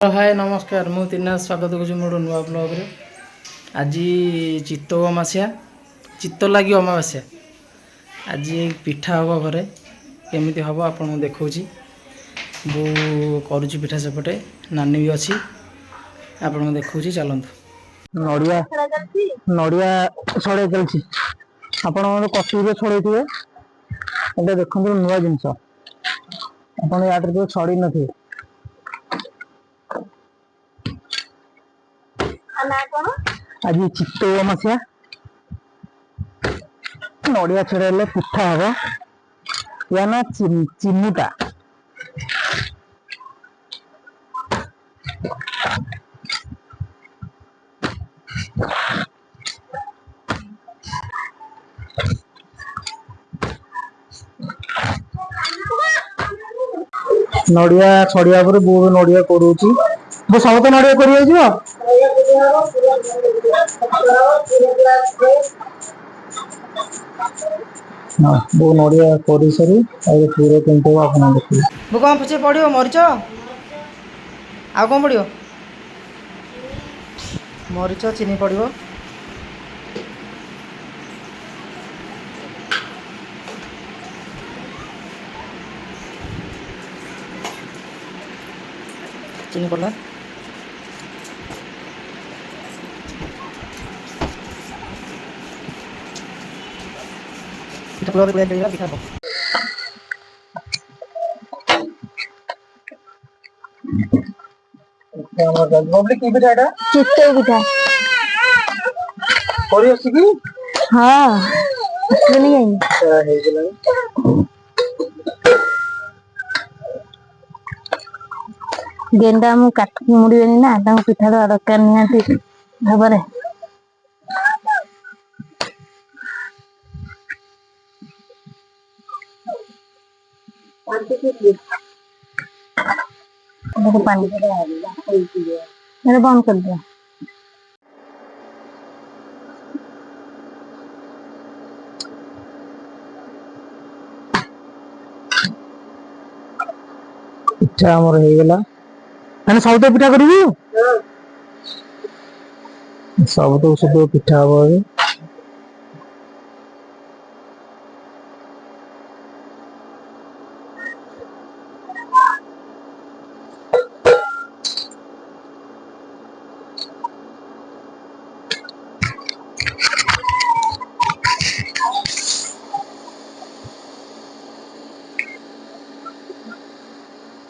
हाय नमस्कार मु तीना स्वागत करुँ मोर नुआ ब्लॉग रे। आज चित्तौ अमास्या चित्त लगी अमावास्या आज पिठा हम घरे केमी हम आपको देखा बो करुच्ची पिठा सेपटे नानी भी अच्छी आपको देखा चलतु नड़िया नड़िया छड़े चलती आपण कटी छड़े देखते नुआ जिनस आप छड़ी न आज चित्तौ अमास्या नड़िया छड़े पिठा हम या ना चिमुटा नड़िया छड़िया पर बो नड़िया करूची बो सब तो नड़िया कर बो नड़िया कर सारी पूरा केमती आप देखिए बो कौन पचे पड़ो मरीच आ कौन पड़ो मरीच चीनी पड़ो चीनी पड़ला पिठा फ्लोर पे देला पिठा को नबली की पिठा एटा चित्तौ पिठा करी आसी की हां सुनी हे गेला गेंडा मु काट मुड़ीनी ना पिठा तो दरकार निहाती भाବରେ मेरे बंद कर दिया पिठा हमर हे गेला माने सब तो पिठा करिवो सब तो सब पिठा हो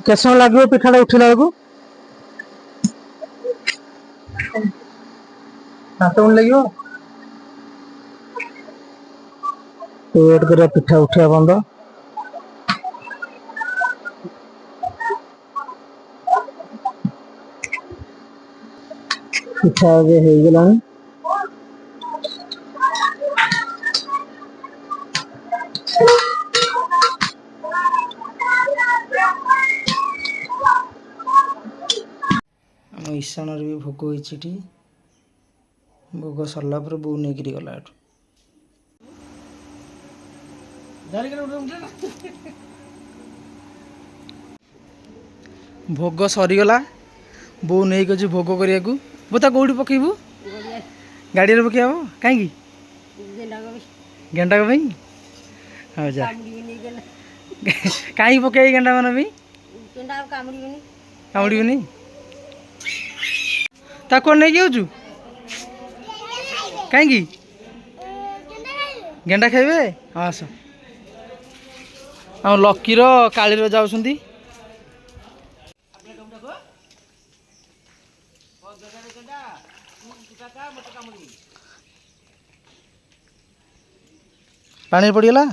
कैसे लगे पिठाटा उठिला बेलू 7 मिनट लगे वेट कर पिठा उठा बंद पिठा हो गला आम ईशान भी भोग होती भोग सरला बो नहीं गला भोग सरीगला बो नहीं कि भोग करने को बो ता कौटी पकेबू गाड़ी में पकेब कहीं गेंडा को हाँ जा कहीं पके गेंडा मान भी कामुड़नी ताको नहीं जाऊँ कहीं गेंडा खाइबे हाँ आस आम लकीर कालीर जाऊँ पानी पड़गला